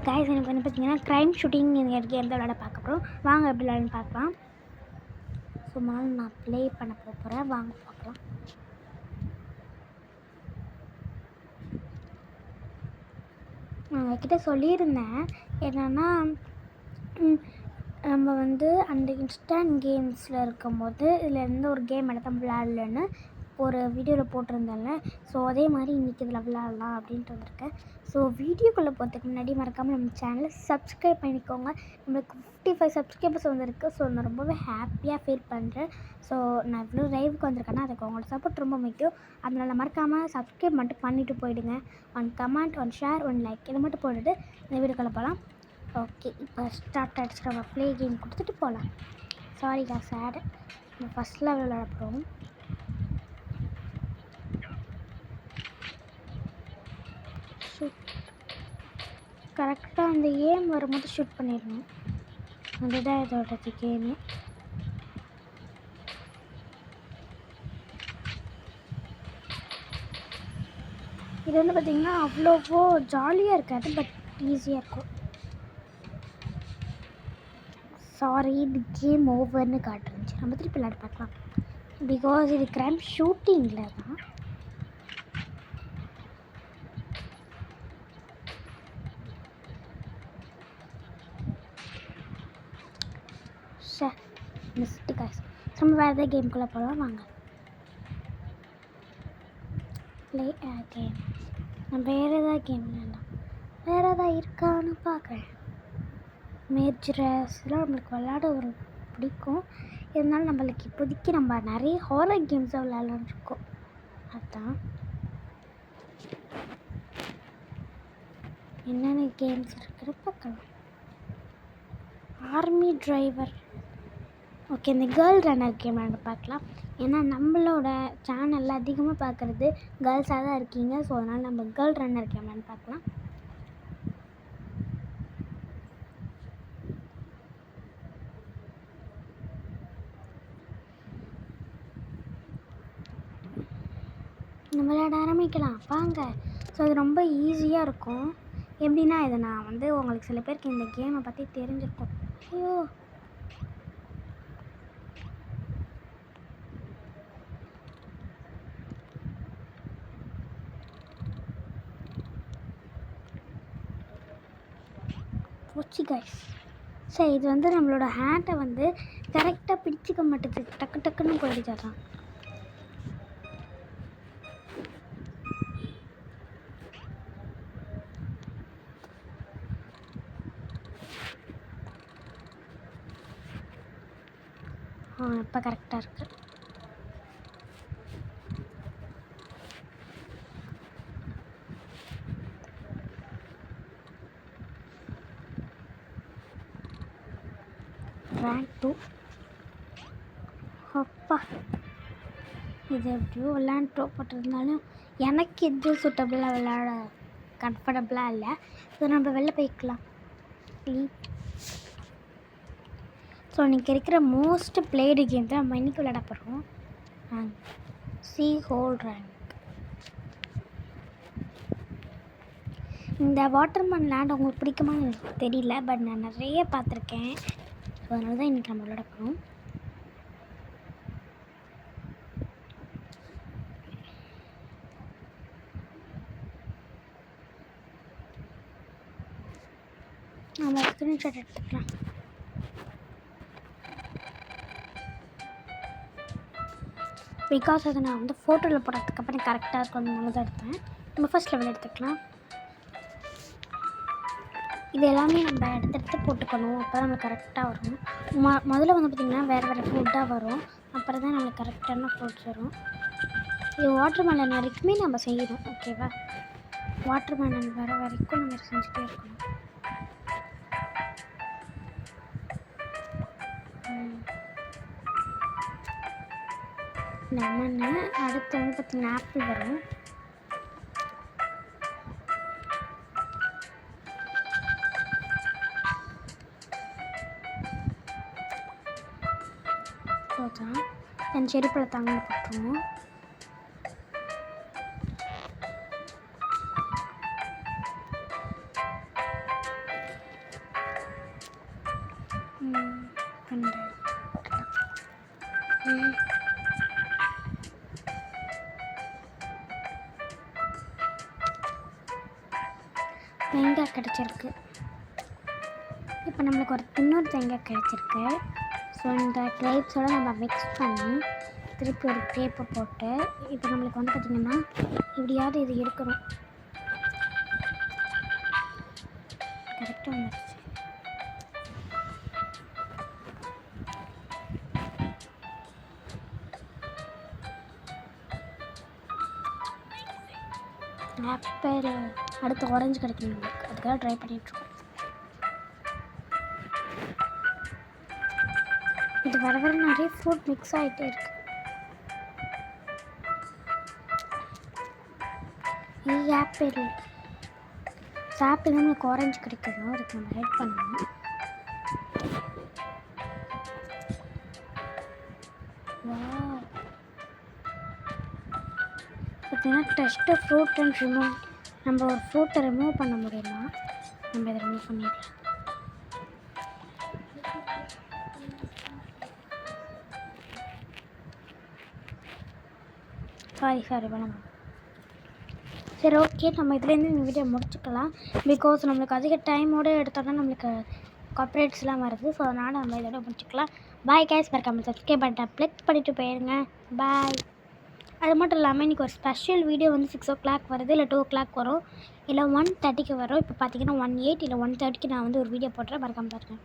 Guys எனக்கு வந்து பார்த்தீங்கன்னா க்ரைம் ஷூட்டிங் கேம் தான் விளையாட பார்க்க போகிறோம். வாங்க எப்படி விளையாடுன்னு பார்க்கலாம். ஸோ முதல்ல நான் ப்ளே பண்ண போகிறேன். வாங்க பார்க்கலாம். நான் உங்ககிட்ட சொல்லியிருந்தேன் என்னென்னா நம்ம வந்து அந்த இன்ஸ்டன்ட் கேம்ஸில் இருக்கும்போது இதில் எந்த ஒரு கேம் எடுத்தால் விளையாடலன்னு ஒரு வீடியோவில் போட்டிருந்தேன்ல. ஸோ அதே மாதிரி இன்றைக்கி இதில் விளையாடலாம் அப்படின்ட்டு வந்திருக்கேன். ஸோ வீடியோக்குள்ளே போகிறதுக்கு முன்னாடி மறக்காமல் நம்ம சேனலை சப்ஸ்கிரைப் பண்ணிக்கோங்க. நம்மளுக்கு 55 சப்ஸ்கிரைபர்ஸ் வந்திருக்கு. ஸோ நான் ரொம்பவே ஹாப்பியாக ஃபீல் பண்ணுறேன். ஸோ நான் இவ்வளோ லைவுக்கு வந்திருக்கேன்னா அதுக்கு உங்களோட சப்போர்ட் ரொம்ப முக்கியம். அதனால் மறக்காமல் சப்ஸ்கிரைப் மட்டும் பண்ணிவிட்டு போயிடுங்க. 1 கமெண்ட் 1 ஷேர் 1 லைக் இதை மட்டும் போட்டுட்டு இந்த வீடியோக்குள்ளே போகலாம். ஓகே, இப்போ ஸ்டார்ட் ஆகிடுச்சு. நம்ம ப்ளே கேம் கொடுத்துட்டு போகலாம். சாரி சேட், நம்ம ஃபஸ்ட் லெவல் விளையாட போகிறோம். கரெக்டாக அந்த ஏம் வரும்போது ஷூட் பண்ணிடணும். அதுதான் இதோட கேமு. இது வந்து பார்த்திங்கன்னா அவ்வளோவோ ஜாலியாக இருக்காது, பட் ஈஸியாக இருக்கும். சாரி, இது கேம் ஓவர்னு காட்டுருந்துச்சு. நம்ம திருப்பி விளையாட பார்க்கலாம். பிகாஸ் இது க்ரைம் ஷூட்டிங்கில் தான். மிஸ்டு காசு. நம்ம வேறு எதாவது கேமுக்குள்ளே போகலாம். வாங்க ப்ளே கேம். நம்ம வேறு எதாவது கேம் விளையாடலாம். வேறு எதாவது இருக்கான்னு பார்க்குறேன். மேஜரஸ்லாம் நம்மளுக்கு விளையாட ஒரு பிடிக்கும். இருந்தாலும் நம்மளுக்கு இப்போதைக்கு நம்ம நிறைய ஹாரர் கேம்ஸாக விளையாடலான்னு இருக்கோம். அதுதான் என்னென்ன கேம்ஸ் இருக்குது பார்க்கலாம். Army driver. ஓகே, இந்த கேர்ள் ரன்னர் கேம் விளையாட பார்க்கலாம். ஏன்னா நம்மளோட சேனலில் அதிகமாக பார்க்குறது கேர்ள்ஸாக தான் இருக்கீங்க. ஸோ அதனால் நம்ம கேர்ள் ரன்னர் கேம் விளையாட பார்க்கலாம். நம்ம விளையாட ஆரம்பிக்கலாம் வாங்க. ஸோ அது ரொம்ப ஈஸியாக இருக்கும். எப்படின்னா இதை நான் வந்து உங்களுக்கு சில பேருக்கு இந்த கேமை பற்றி தெரிஞ்சிருக்கும். ஐயோ, போச்சு கைஸ். சரி, இது வந்து நம்மளோட ஹேண்டை வந்து கரெக்டாக பிடிச்சிக்க மாட்டேங்குது. டக்கு டக்குன்னு போயிடுச்சாதான். இப்போ கரெக்டாக இருக்குது. ரேங்க் 2. அப்பா, இது எப்படியோ விளையாண்டு போட்டிருந்தாலும் எனக்கு எது சூட்டபுளாக விளையாட கம்ஃபர்டபுளாக இல்லை. ஸோ நம்ம வெளில போய்க்கலாம். ஸோ இன்றைக்கி இருக்கிற மோஸ்ட் பிளேடு கேம் தான் நம்ம இன்றைக்கி விளையாட போகிறோம். C whole rank. இந்த வாட்டர்மேன் லேண்ட் உங்களுக்கு பிடிக்குமான்னு எனக்கு தெரியல, பட் நான் நிறைய பார்த்துருக்கேன். ஸோ அதனால தான் இன்றைக்கி நம்ம விளையாட போகிறோம். நம்ம ஸ்க்ரீன்ஷாட் எடுத்துக்கலாம். பிகாஸ் அதை நான் வந்து ஃபோட்டோவில் போடுறதுக்கு அப்புறம் கரெக்டாக இருக்கணும்னு தான் எடுத்தேன். நம்ம ஃபர்ஸ்ட் லெவல் எடுத்துக்கலாம். இது எல்லாமே நம்ம எடுத்து போட்டுக்கணும். அப்போ தான் நம்மளுக்கு கரெக்டாக வரும். முதல்ல வந்து பார்த்திங்கன்னா வேறு வேறு ஃபுட்டாக வரும். அப்புறம் தான் நம்மளுக்கு கரெக்டான ஃப்ரூட்ஸ் வரும். இது வாட்டர்மெலன் வரைக்குமே நம்ம செய்யணும். ஓகேவா? வாட்டர்மெலன் வர வரைக்கும் நம்ம செஞ்சுட்டே இருக்கணும். லெமன்னு, அடுத்து வந்து பார்த்திங்கன்னா ஆப்பிள் வரும். தான் என் செடி பழத்தாங்க போட்டுருவோம். தேங்காய் கிடச்சிருக்கு. இப்போ நம்மளுக்கு இன்னொரு தேங்காய் கிடச்சிருக்கு. ஸோ இந்த கிரேப்ஸோடு நம்ம மிக்ஸ் பண்ணி திருப்பி ஒரு கிரேப்பை போட்டு இப்போ நம்மளுக்கு வந்து பார்த்திங்கன்னா இப்படியாவது இது எடுக்கணும். கரெக்டாக வந்துடுச்சு. ஆப்பிள் அடுத்து ஆரஞ்சு கிடைக்கும் நம்மளுக்கு, அதுக்காக ட்ரை பண்ணிகிட்ருக்கோம். இது வர வர நிறைய ஃப்ரூட் மிக்ஸ் ஆகிட்டே இருக்குது. ஆப்பிள் நம்மளுக்கு ஆரஞ்சு கிடைக்கணும், அதுக்கு நம்ம ஹெல்ப் பண்ணணும். பார்த்தீங்கன்னா டெஸ்ட்டு ஃப்ரூட் அண்ட் ரிமூவ், நம்ம ஒரு ஃப்ரூட்டை ரிமூவ் பண்ண முடியுமா? நம்ம இதை ரிமூவ் பண்ணிடலாம். சாரி வேணாம். சரி ஓகே, நம்ம இதுலேருந்து இந்த வீடியோ முடிச்சுக்கலாம். பிகாஸ் நம்மளுக்கு அதிக டைமோடு எடுத்தோன்னா நம்மளுக்கு காப்பரேட்ஸ்லாம் வருது. ஸோ அதனால் நம்ம இதோட முடிச்சுக்கலாம். பாய் கைஸ், மறக்காமல் சப்ஸ்கிரைப் பண்ணிட்டேன் க்ளிக் பண்ணிவிட்டு போயிடுங்க. பாய். அது மட்டும் இல்லாமல் இன்றைக்கி ஒரு ஸ்பெஷல் வீடியோ வந்து 6 o'clock வருது, இல்லை 2 o'clock வரும், இல்லை 1:30 வரும். இப்போ பார்த்தீங்கன்னா 1:08 இல்லை 1:30 நான் வந்து ஒரு வீடியோ போட்டுறேன், மறக்காமல் பாருங்கள்.